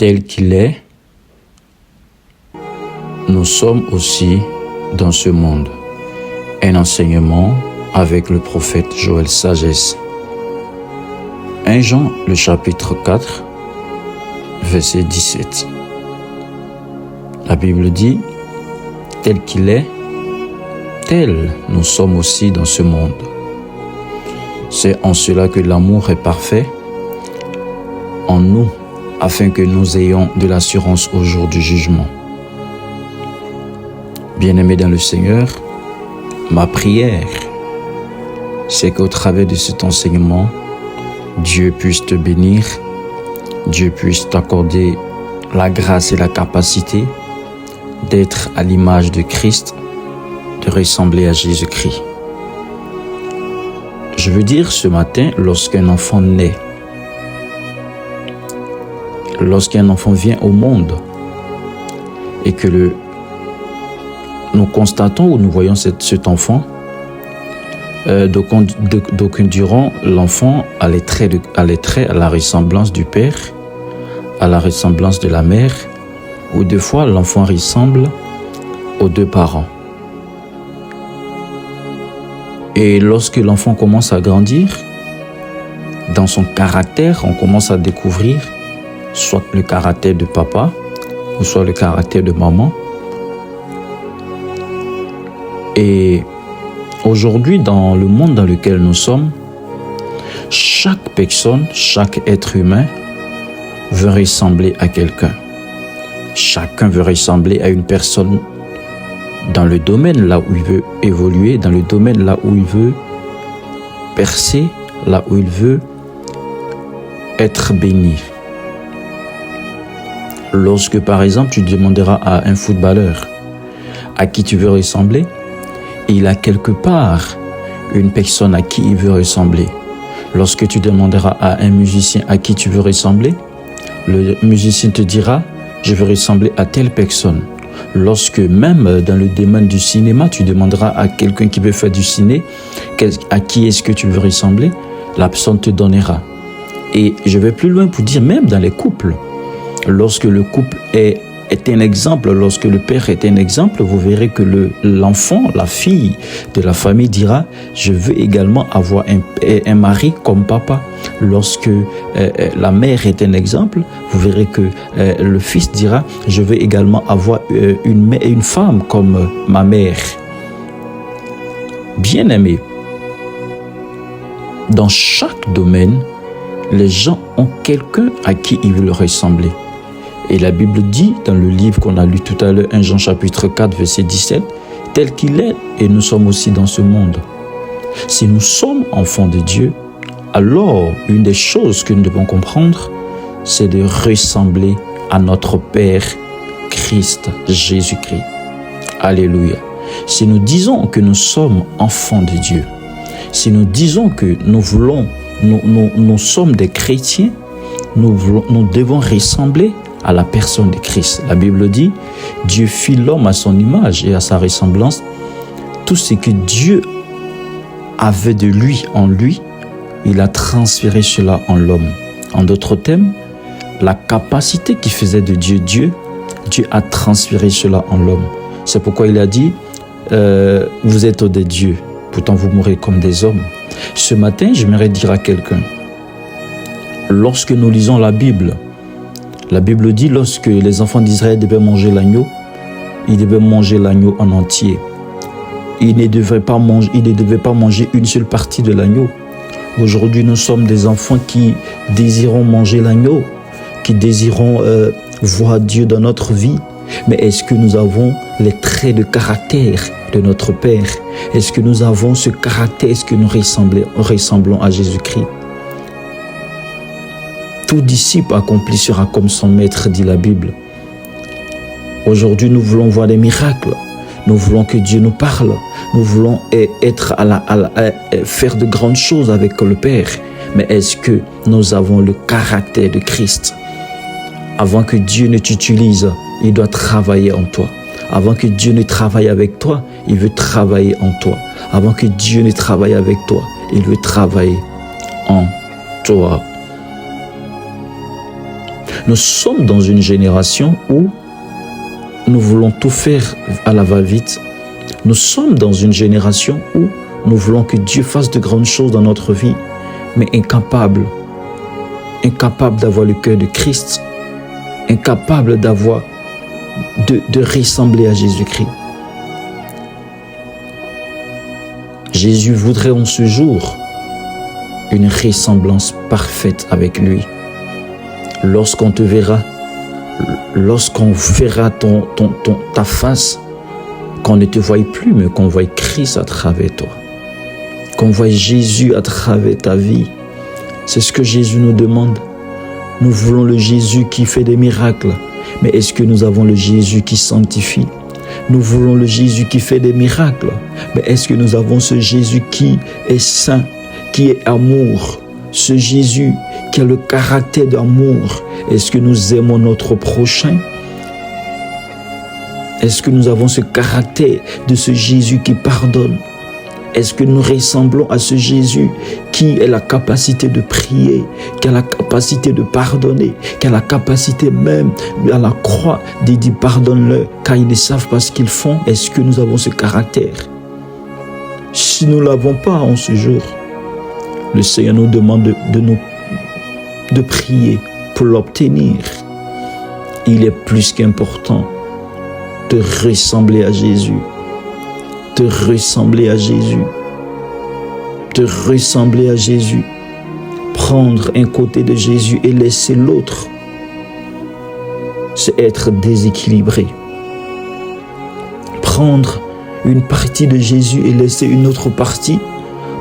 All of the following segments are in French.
tel qu'il est, nous sommes aussi dans ce monde. Un enseignement avec le prophète Joël Sagesse. 1 Jean, le chapitre 4, verset 17. La Bible dit, tel qu'il est, tel nous sommes aussi dans ce monde. C'est en cela que l'amour est parfait en nous, afin que nous ayons de l'assurance au jour du jugement. Bien-aimé dans le Seigneur, ma prière, c'est qu'au travers de cet enseignement, Dieu puisse te bénir, Dieu puisse t'accorder la grâce et la capacité d'être à l'image de Christ, de ressembler à Jésus-Christ. Je veux dire ce matin, lorsqu'un enfant naît, lorsqu'un enfant vient au monde et que nous constatons ou nous voyons cet enfant, d'aucuns diront l'enfant a les traits à la ressemblance du père, à la ressemblance de la mère, ou des fois l'enfant ressemble aux deux parents. Et lorsque l'enfant commence à grandir, dans son caractère, on commence à découvrir soit le caractère de papa, ou soit le caractère de maman. Et aujourd'hui, dans le monde dans lequel nous sommes, chaque personne, chaque être humain veut ressembler à quelqu'un. Chacun veut ressembler à une personne dans le domaine là où il veut évoluer, dans le domaine là où il veut percer, là où il veut être béni. Lorsque par exemple tu demanderas à un footballeur à qui tu veux ressembler, il a quelque part une personne à qui il veut ressembler. Lorsque tu demanderas à un musicien à qui tu veux ressembler, le musicien te dira « je veux ressembler à telle personne ». Lorsque même dans le domaine du cinéma, tu demanderas à quelqu'un qui veut faire du ciné à qui est-ce que tu veux ressembler, la personne te donnera. Et je vais plus loin pour dire même dans les couples. Lorsque le couple est un exemple, lorsque le père est un exemple, vous verrez que l'enfant, la fille de la famille dira « je veux également avoir un mari comme papa ». Lorsque la mère est un exemple, vous verrez que le fils dira « je veux également avoir une femme comme ma mère ». Bien-aimé, dans chaque domaine, les gens ont quelqu'un à qui ils veulent ressembler. Et la Bible dit, dans le livre qu'on a lu tout à l'heure, 1 Jean chapitre 4, verset 17, « tel qu'il est, et nous sommes aussi dans ce monde ». Si nous sommes enfants de Dieu, alors une des choses que nous devons comprendre, c'est de ressembler à notre Père Christ, Jésus-Christ. Alléluia. Si nous disons que nous sommes enfants de Dieu, si nous disons que nous sommes des chrétiens, nous devons ressembler à la personne de Christ. La Bible dit, Dieu fit l'homme à son image et à sa ressemblance. Tout ce que Dieu avait de lui en lui, il a transféré cela en l'homme. En d'autres termes, la capacité qui faisait de Dieu Dieu, Dieu a transféré cela en l'homme. C'est pourquoi il a dit, vous êtes des dieux, pourtant vous mourrez comme des hommes. Ce matin, j'aimerais dire à quelqu'un, lorsque nous lisons la Bible dit, lorsque les enfants d'Israël devaient manger l'agneau, ils devaient manger l'agneau en entier. Ils ne devaient pas manger une seule partie de l'agneau. Aujourd'hui, nous sommes des enfants qui désirons manger l'agneau, qui désirons voir Dieu dans notre vie. Mais est-ce que nous avons les traits de caractère de notre Père? Est-ce que nous avons ce caractère? Est-ce que nous ressemblons à Jésus-Christ? Tout disciple accompli sera comme son maître, dit la Bible. Aujourd'hui, nous voulons voir des miracles. Nous voulons que Dieu nous parle. Nous voulons faire de grandes choses avec le Père. Mais est-ce que nous avons le caractère de Christ? Avant que Dieu ne t'utilise, il doit travailler en toi. Avant que Dieu ne travaille avec toi, il veut travailler en toi. Avant que Dieu ne travaille avec toi, il veut travailler en toi. Nous sommes dans une génération où nous voulons tout faire à la va-vite. Nous sommes dans une génération où nous voulons que Dieu fasse de grandes choses dans notre vie, mais incapables d'avoir le cœur de Christ, incapables de ressembler à Jésus-Christ. Jésus voudrait en ce jour une ressemblance parfaite avec lui. Lorsqu'on te verra, lorsqu'on verra ta face, qu'on ne te voie plus, mais qu'on voie Christ à travers toi, qu'on voie Jésus à travers ta vie. C'est ce que Jésus nous demande. Nous voulons le Jésus qui fait des miracles, mais est-ce que nous avons le Jésus qui sanctifie? Nous voulons le Jésus qui fait des miracles, mais est-ce que nous avons ce Jésus qui est saint, qui est amour, ce Jésus qui a le caractère d'amour? Est-ce que nous aimons notre prochain? Est-ce que nous avons ce caractère de ce Jésus qui pardonne? Est-ce que nous ressemblons à ce Jésus qui a la capacité de prier, qui a la capacité de pardonner, qui a la capacité même à la croix de dire pardonne-leur car ils ne savent pas ce qu'ils font? Est-ce que nous avons ce caractère? Si nous ne l'avons pas en ce jour, le Seigneur nous demande de prier pour l'obtenir. Il est plus qu'important de ressembler à Jésus. De ressembler à Jésus. De ressembler à Jésus. Prendre un côté de Jésus et laisser l'autre, c'est être déséquilibré. Prendre une partie de Jésus et laisser une autre partie.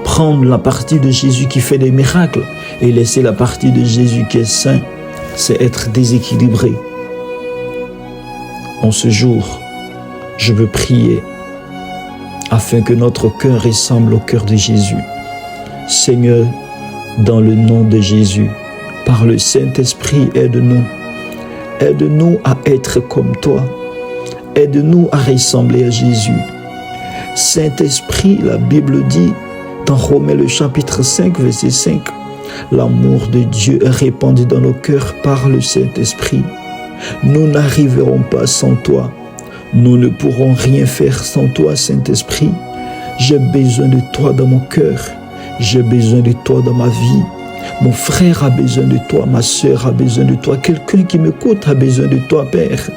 Prendre la partie de Jésus qui fait des miracles et laisser la partie de Jésus qui est saint, c'est être déséquilibré. En ce jour, je veux prier afin que notre cœur ressemble au cœur de Jésus. Seigneur, dans le nom de Jésus, par le Saint-Esprit, aide-nous. Aide-nous à être comme toi. Aide-nous à ressembler à Jésus. Saint-Esprit, la Bible dit, dans Romains le chapitre 5, verset 5, l'amour de Dieu est répandu dans nos cœurs par le Saint-Esprit. Nous n'arriverons pas sans toi. Nous ne pourrons rien faire sans toi, Saint-Esprit. J'ai besoin de toi dans mon cœur. J'ai besoin de toi dans ma vie. Mon frère a besoin de toi, ma soeur a besoin de toi. Quelqu'un qui m'écoute a besoin de toi, Père.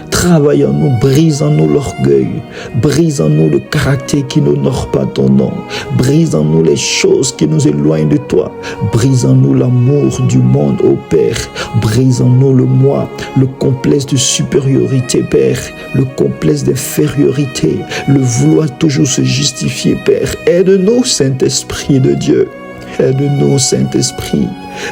Travaille en nous, brise en nous l'orgueil, brise en nous le caractère qui n'honore pas ton nom, brise en nous les choses qui nous éloignent de toi, brise en nous l'amour du monde, ô Père, brise en nous le moi, le complexe de supériorité, Père, le complexe d'infériorité, le vouloir toujours se justifier, Père. Aide-nous, Saint-Esprit de Dieu. Aide-nous, Saint-Esprit,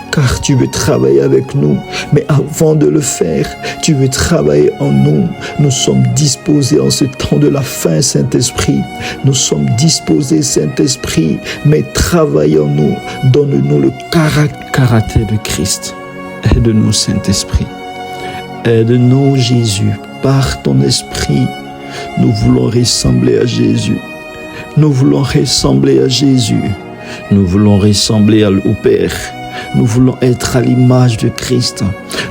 car tu veux travailler avec nous. Mais avant de le faire, tu veux travailler en nous. Nous sommes disposés en ce temps de la fin, Saint-Esprit. Nous sommes disposés, Saint-Esprit, mais travaille en nous. Donne-nous le caractère de Christ. Aide-nous, Saint-Esprit. Aide-nous, Jésus, par ton esprit. Nous voulons ressembler à Jésus. Nous voulons ressembler à Jésus. Nous voulons ressembler au Père. Nous voulons être à l'image de Christ.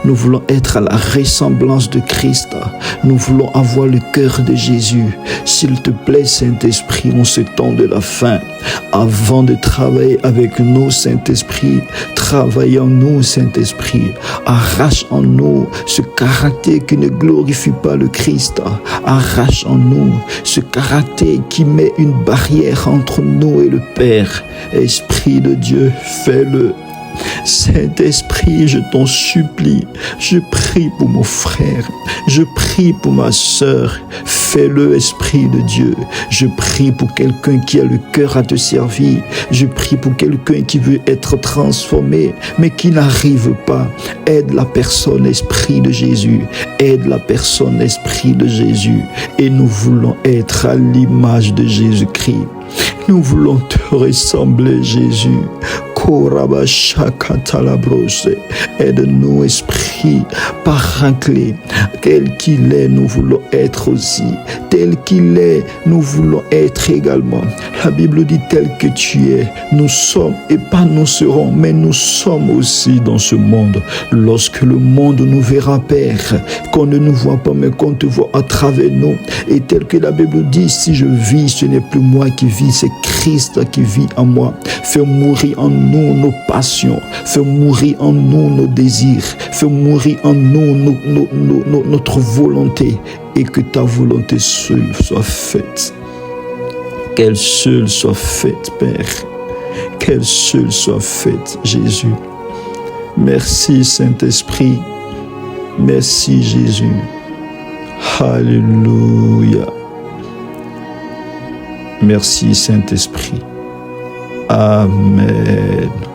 Nous voulons être à la ressemblance de Christ. Nous voulons avoir le cœur de Jésus. S'il te plaît, Saint-Esprit, en ce temps de la fin, avant de travailler avec nous, Saint-Esprit, travaille en nous, Saint-Esprit. Arrache en nous ce caractère qui ne glorifie pas le Christ. Arrache en nous ce caractère qui met une barrière entre nous et le Père. Esprit de Dieu, fais-le. Saint-Esprit, je t'en supplie, je prie pour mon frère, je prie pour ma sœur, fais-le, Esprit de Dieu. Je prie pour quelqu'un qui a le cœur à te servir, je prie pour quelqu'un qui veut être transformé, mais qui n'arrive pas. Aide la personne, Esprit de Jésus, aide la personne, Esprit de Jésus, et nous voulons être à l'image de Jésus-Christ. Nous voulons te ressembler, Jésus. Aide-nous, Esprit Paraclet. Tel qu'il est, nous voulons être aussi. Tel qu'il est, nous voulons être également. La Bible dit tel que tu es, nous sommes, et pas nous serons, mais nous sommes aussi dans ce monde. Lorsque le monde nous verra, Père, qu'on ne nous voit pas, mais qu'on te voit à travers nous. Et tel que la Bible dit, si je vis, ce n'est plus moi qui vis, c'est Christ qui vit en moi. Fais mourir en nous nos passions. Fais mourir en nous nos désirs. Fais mourir en nous notre volonté. Et que ta volonté seule soit faite. Qu'elle seule soit faite, Père. Qu'elle seule soit faite, Jésus. Merci, Saint-Esprit. Merci, Jésus. Alléluia. Merci, Saint-Esprit. Amen.